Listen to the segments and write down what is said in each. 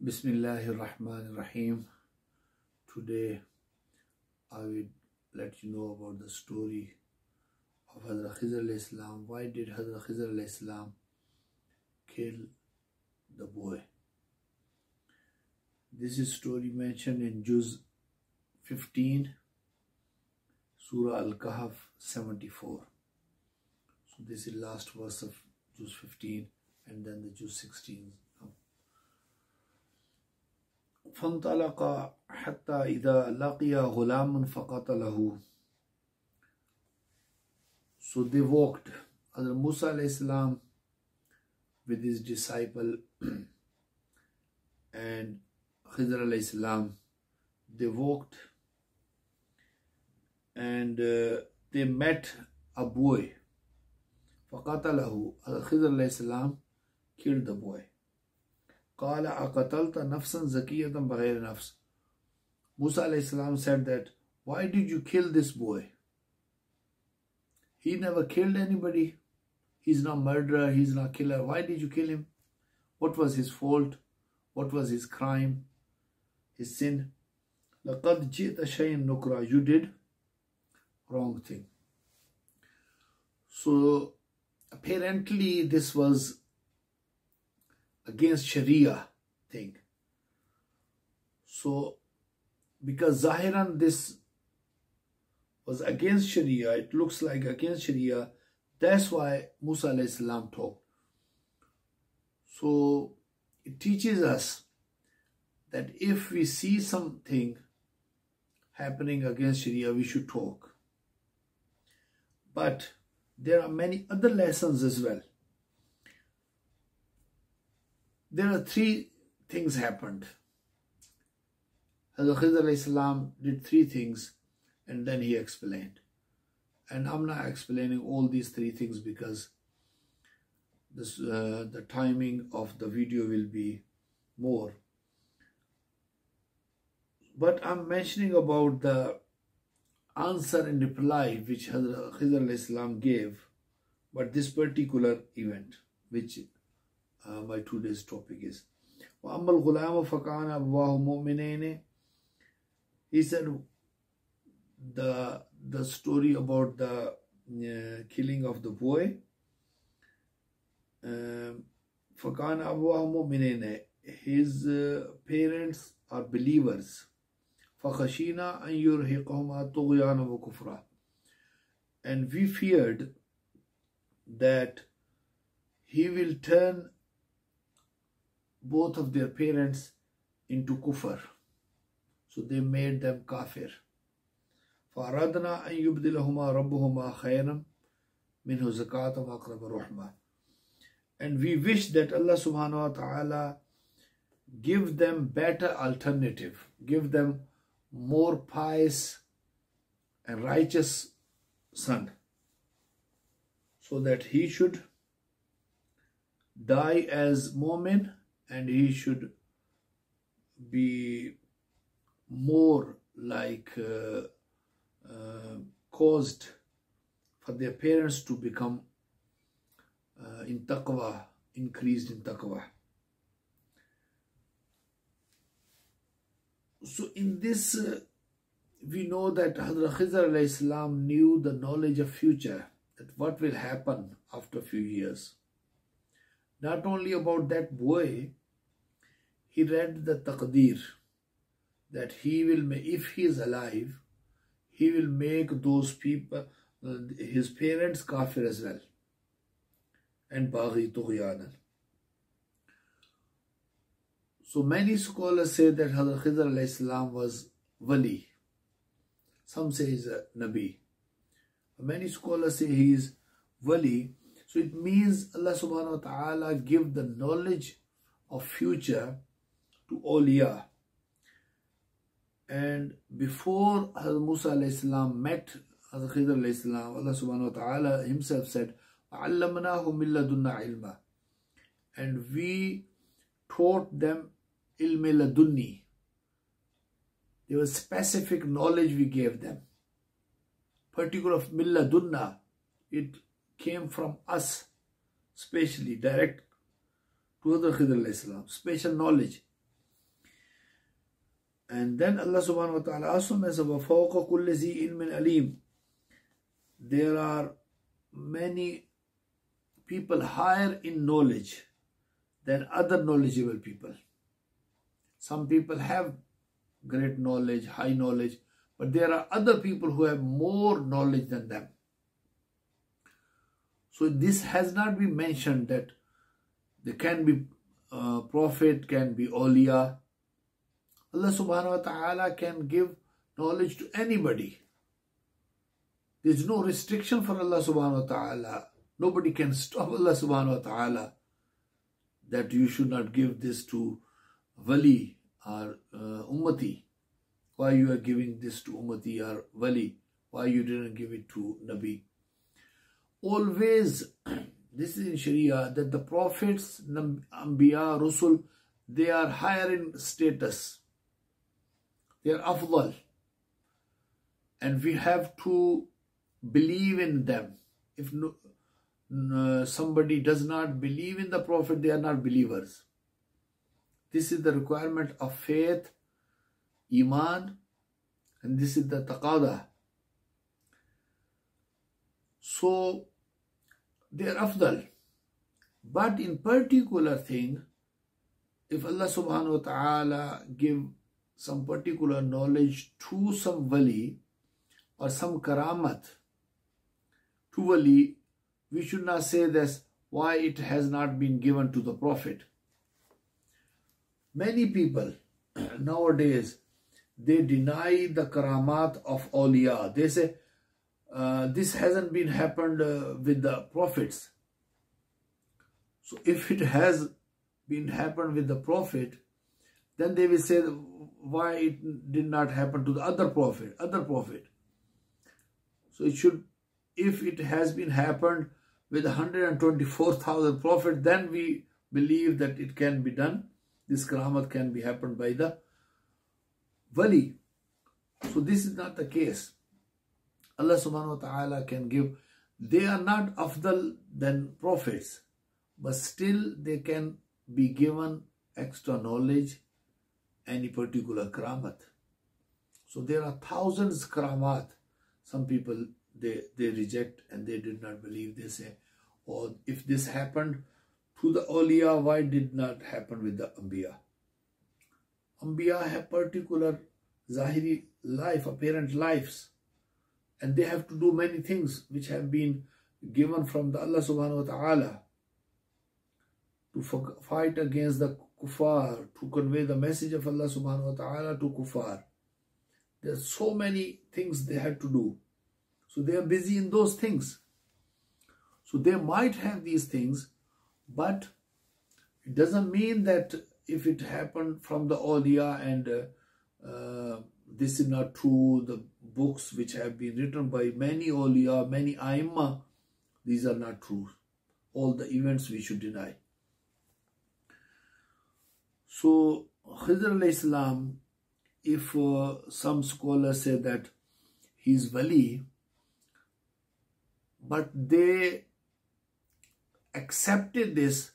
Bismillahirrahmanirrahim. Today I will let you know about the story of Hazrat Khizar alayhi salam. Why did Hazrat Khizar alayhi salam kill the boy? This is story mentioned in Juz 15, Surah Al-Kahf 74. So this is last verse of Juz 15 and then the Juz 16. فانطلق حتى إذا لقي غلام فقتله. So they walked, Hazrat Musa alayhi salam with his disciple and Khizar alayhi salam, they walked and they met a boy. فقتله. Khizar alayhi salam killed the boy. قال أقتلت نفسا زكية بغير نفس. Musa alayhi salam said that, why did you kill this boy? He never killed anybody. He's not murderer, he's not killer. Why did you kill him? What was his fault? What was his crime? His sin? لَقَدْ جِئْتَ شَيْءٍ نُكْرًا. You did wrong thing. So apparently this was against Sharia thing. So because Zahiran this was against Sharia, it looks like against Sharia, that's why Musa alayhi salam talked. So it teaches us that if we see something happening against Sharia, we should talk. But there are many other lessons as well. There are three things happened. Hazrat Khizar alayhi salam did three things and then he explained. And I'm not explaining all these three things because this, the timing of the video will be more. But I'm mentioning about the answer and reply which Hazrat Khizar alayhi salam gave, but this particular event which my today's topic is. وَأَمَّا الْغُلَامُ فَكَانَ أَبْوَاهُ مُؤْمِنَيْنِ. He said the story about the killing of the boy. فَكَانَ أَبْوَاهُ مُؤْمِنَيْنِ. His parents are believers. فَخَشِينَا أَنْ يُرْهِقَهُمَا طُغْيَانًا وَكُفْرًا. And we feared that he will turn both of their parents into kufr. So they made them kafir. فَأَرَادْنَا أَن يُبْدِلَهُمَا رَبُّهُمَا خَيْرًا مِنْهُ زَكَاةً وَأَقْرَبَ رُحْمًا. And we wish that Allah subhanahu wa ta'ala give them better alternative, give them more pious and righteous son, so that he should die as mu'min and he should be more like caused for their parents to become in taqwa, increased in taqwa. So in this we know that Hazrat Khizar alayhi salam knew the knowledge of future, that what will happen after a few years. Not only about that boy, he read the taqdeer, that he will, if he is alive, he will make those people, his parents, kafir as well, and baghi tughyanan. So many scholars say that Hazrat Khizar alayhi salam was wali. Some say he's a nabi. Many scholars say he is wali. So it means Allah subhanahu wa ta'ala give the knowledge of future to awliya. And before Hazrat Musa alayhi salam met Hazrat Khizar alayhi salam, Allah subhanahu wa ta'ala himself said, وَعَلَّمْنَاهُ مِن لَدُنَّا عِلْمًا. And we taught them ilm ladunni. There was specific knowledge we gave them. Particular of min ladunna, it came from us, specially direct to Hazrat Khizar alayhi salam, special knowledge. And then Allah subhanahu wa ta'ala also mentions وَفَوْقَ كُلِّ ذِي عِلْمٍ عَلِيمٍ. There are many people higher in knowledge than other knowledgeable people. Some people have great knowledge, high knowledge, but there are other people who have more knowledge than them. So this has not been mentioned that there can be prophet, can be awliya. Allah subhanahu wa ta'ala can give knowledge to anybody. There is no restriction for Allah subhanahu wa ta'ala. Nobody can stop Allah subhanahu wa ta'ala that you should not give this to wali or ummati. Why you are giving this to ummati or wali? Why you didn't give it to Nabi? Always, this is in Sharia, that the prophets, Anbiya, Rusul, they are higher in status. They are afdal. And we have to believe in them. If somebody does not believe in the Prophet, they are not believers. This is the requirement of faith, Iman, and this is the taqadah. So, they are afdal. But in particular thing, if Allah subhanahu wa ta'ala give some particular knowledge to some wali or some karamat to wali, we should not say this, why it has not been given to the Prophet. Many people nowadays, they deny the karamat of awliya. They say, this hasn't been happened with the prophets. So if it has been happened with the prophet, then they will say why it did not happen to the other prophet. So it should, if it has been happened with 124,000 prophets, then we believe that it can be done. This karamat can be happened by the wali. So this is not the case. Allah subhanahu wa ta'ala can give. They are not afdal than prophets, but still they can be given extra knowledge, any particular karamat. So there are thousands karamat. Some people, they reject and they did not believe. They say, oh, if this happened to the awliya, why did not happen with the Anbiya? Anbiya have particular zahiri life, apparent lives. And they have to do many things which have been given from the Allah subhanahu wa ta'ala to fight against the kuffar, to convey the message of Allah subhanahu wa ta'ala to kuffar. There are so many things they had to do. So they are busy in those things. So they might have these things, but it doesn't mean that if it happened from the awliya and this is not true, the books which have been written by many awliya, many aimma, these are not true. All the events we should deny. So, Khizar alayhi salam, if some scholars say that he is wali, but they accepted this,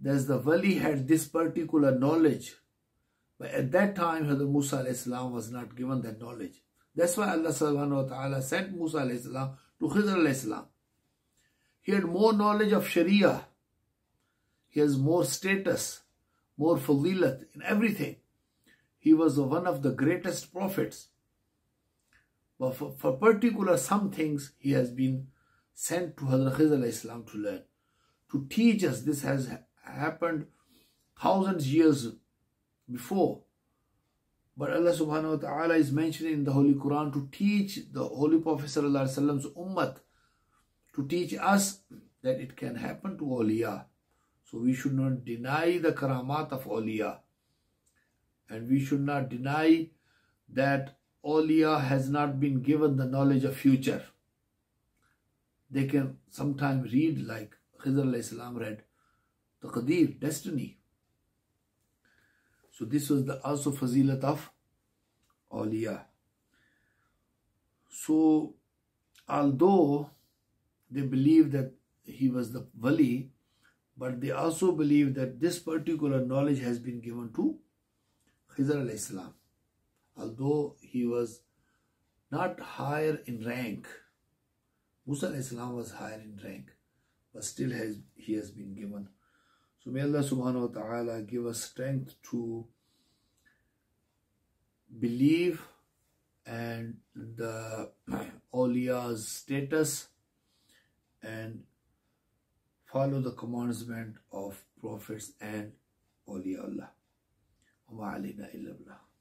that the wali had this particular knowledge. But at that time, Hazrat Musa alayhi salam was not given that knowledge. That's why Allah subhanahu wa ta'ala sent Musa alayhi salam to Khizar alayhi salam. He had more knowledge of Sharia. He has more status, more fadilat in everything. He was one of the greatest prophets. But for particular some things, he has been sent to Hazrat Khizar alayhi salam to learn, to teach us. This has happened thousands of years before. But Allah subhanahu wa ta'ala is mentioning in the Holy Quran to teach the Holy Prophet sallallahu alaihi wasallam's ummah, to teach us that it can happen to awliya. So we should not deny the karamat of awliya. And we should not deny that awliya has not been given the knowledge of future. They can sometimes read like Khizar alayhi salam read, Taqdeer, destiny. So this was the also fazilat of awliya. So although they believe that he was the wali, but they also believe that this particular knowledge has been given to Khizar alayhi salam. Although he was not higher in rank, Musa alayhi salam was higher in rank, but still he has been given. So may Allah subhanahu wa ta'ala give us strength to believe and the awliya's status and follow the commandment of prophets and awliya Allah. وَمَا عَلَيْنَا إِلَّا الْبَلَاغُ.